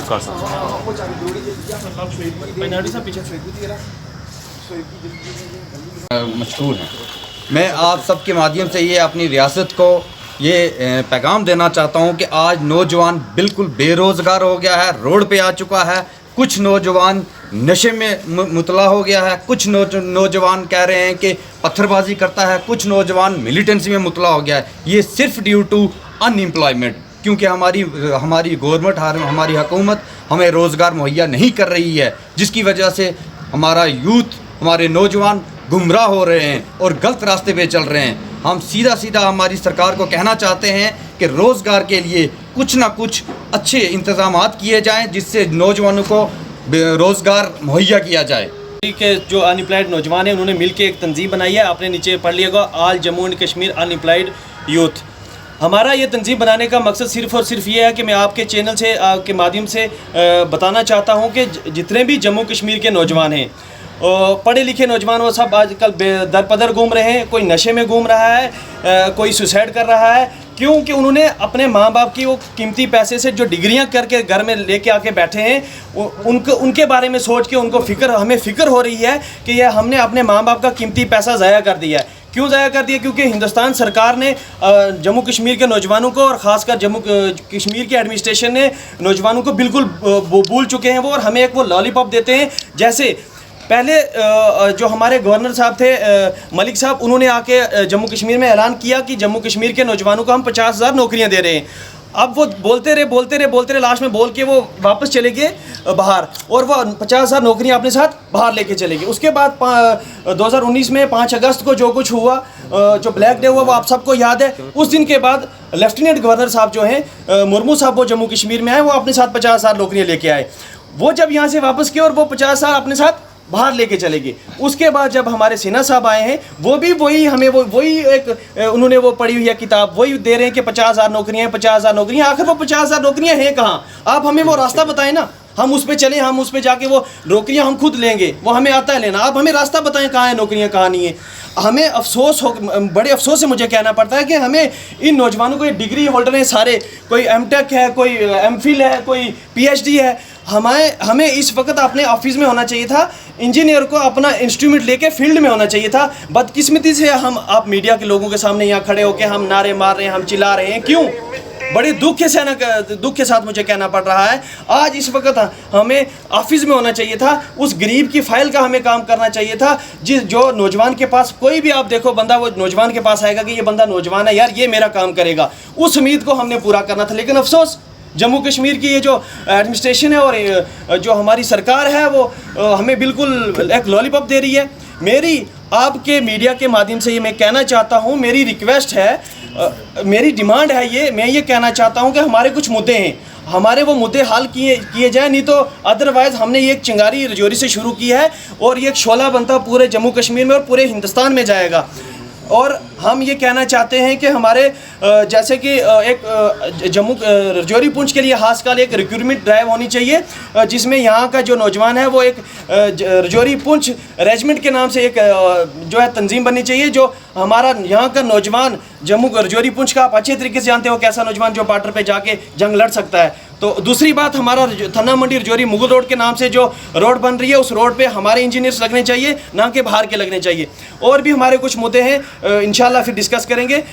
कर सकते हैं। मशहूर हैं। मैं आप सबके माध्यम से ये अपनी रियासत को ये पैगाम देना चाहता हूँ कि आज नौजवान बिल्कुल बेरोज़गार हो गया है, रोड पे आ चुका है। कुछ नौजवान नशे में मुतला हो गया है, कुछ नौजवान कह रहे हैं कि पत्थरबाजी करता है, कुछ नौजवान मिलिटेंसी में मुतला हो गया है। ये सिर्फ ड्यू टू अनएम्प्लॉयमेंट, क्योंकि हमारी गवर्नमेंट, हमारी हुकूमत हमें रोज़गार मुहैया नहीं कर रही है, जिसकी वजह से हमारा यूथ, हमारे नौजवान गुमराह हो रहे हैं और गलत रास्ते पे चल रहे हैं। हम सीधा हमारी सरकार को कहना चाहते हैं कि रोज़गार के लिए कुछ ना कुछ अच्छे इंतज़ामात किए जाएं, जिससे नौजवानों को रोज़गार मुहैया किया जाए। के जो अनएम्प्लॉयड नौजवान हैं उन्होंने मिलकर एक तंजीम बनाई है, आपने नीचे पढ़ लिएगा, all Jammu and Kashmir unemployed youth. हमारा ये तंजीम बनाने का मकसद सिर्फ़ और सिर्फ ये है कि मैं आपके चैनल से, आपके माध्यम से बताना चाहता हूँ कि जितने भी जम्मू कश्मीर के नौजवान हैं, पढ़े लिखे नौजवान, वो सब आजकल दर-पदर घूम रहे हैं। कोई नशे में घूम रहा है, कोई सुसाइड कर रहा है, क्योंकि उन्होंने अपने माँ बाप की वो कीमती पैसे से जो डिग्रियां करके घर में लेके आके बैठे हैं, उनके बारे में सोच के उनको हमें फ़िक्र हो रही है कि यह हमने अपने माँ बाप का कीमती पैसा ज़ाया कर दिया है। क्यों ज़ाया कर दिया? क्योंकि हिंदुस्तान सरकार ने जम्मू कश्मीर के नौजवानों को, और ख़ासकर जम्मू कश्मीर की एडमिनिस्ट्रेशन ने नौजवानों को बिल्कुल भूल चुके हैं वो, और हमें एक वो लॉलीपॉप देते हैं। जैसे पहले जो हमारे गवर्नर साहब थे, मलिक साहब, उन्होंने आके जम्मू कश्मीर में ऐलान किया कि जम्मू कश्मीर के नौजवानों को हम 50,000 नौकरियां दे रहे हैं। अब वो बोलते रहे, लास्ट में बोल के वो वापस चले गए बाहर, और वो 50,000 नौकरियां अपने साथ बाहर लेके चले गए। उसके बाद 2019 में 5 अगस्त को जो कुछ हुआ, जो ब्लैक डे हुआ, वो आप सबको याद है। उस दिन के बाद लेफ्टिनेंट गवर्नर साहब जो हैं, मुर्मू साहब, वो जम्मू कश्मीर में आए, वो अपने साथ 50,000 नौकरियाँ लेके आए। वो जब यहाँ से वापस किए और वो 50,000 अपने साथ बाहर लेके चले गए। उसके बाद जब हमारे सिन्हा साहब आए हैं, वो भी वही एक उन्होंने वो पढ़ी हुई है किताब, वही दे रहे हैं कि 50,000 नौकरियाँ, 50,000 नौकरियाँ। आखिर वो 50,000 नौकरियाँ हैं कहाँ? आप हमें वो रास्ता बताएं ना, हम उस पर चलें, हम उस पर जाके वो नौकरियाँ हम खुद लेंगे, वो हमें आता है लेना। आप हमें रास्ता बताएं कहाँ है नौकरियाँ, कहाँ नहीं है। हमें बड़े अफसोस से मुझे कहना पड़ता है कि हमें इन नौजवानों को, ये डिग्री होल्डर हैं सारे, कोई एमटेक है, कोई एमफिल है, कोई पीएचडी है। हमें इस वक्त अपने ऑफिस में होना चाहिए था, इंजीनियर को अपना इंस्ट्रूमेंट लेके फील्ड में होना चाहिए था। बदकिस्मती से आप मीडिया के लोगों के सामने यहाँ खड़े होकर हम नारे मार रहे हैं, हम चिल्ला रहे हैं। क्यों? बड़े दुख के साथ मुझे कहना पड़ रहा है। आज इस वक्त हमें ऑफिस में होना चाहिए था, उस गरीब की फाइल का हमें काम करना चाहिए था। जो नौजवान के पास, कोई भी आप देखो बंदा, वो नौजवान के पास आएगा कि ये बंदा नौजवान है यार, ये मेरा काम करेगा, उस उम्मीद को हमने पूरा करना था। लेकिन अफसोस, जम्मू कश्मीर की ये जो एडमिनिस्ट्रेशन है और जो हमारी सरकार है, वो हमें बिल्कुल एक लॉलीपॉप दे रही है। मेरी आपके मीडिया के माध्यम से ये मैं कहना चाहता हूँ, मेरी रिक्वेस्ट है, मेरी डिमांड है, मैं ये कहना चाहता हूँ कि हमारे कुछ मुद्दे हैं, हमारे वो मुद्दे हल किए जाए, नहीं तो अदरवाइज़ हमने ये एक चिंगारी रजौरी से शुरू की है और ये एक शोला बनता पूरे जम्मू कश्मीर में और पूरे हिंदुस्तान में जाएगा। और हम ये कहना चाहते हैं कि हमारे जैसे कि एक जम्मू रजौरी पुंछ के लिए खासकर एक रिक्रूटमेंट ड्राइव होनी चाहिए, जिसमें यहाँ का जो नौजवान है वो एक रजौरी पुंछ रेजिमेंट के नाम से एक जो है तंजीम बननी चाहिए, जो हमारा यहाँ का नौजवान जम्मू रजौरी पुंछ का आप अच्छे तरीके से जानते हो कैसा नौजवान जो बॉर्डर पे जाके जंग लड़ सकता है। तो दूसरी बात, हमारा थन्ना मंडी रजौरी मुगल रोड के नाम से जो रोड बन रही है, उस रोड पे हमारे इंजीनियर्स लगने चाहिए, ना कि बाहर के लगने चाहिए। और भी हमारे कुछ मुद्दे हैं, इंशाल्लाह फिर डिस्कस करेंगे।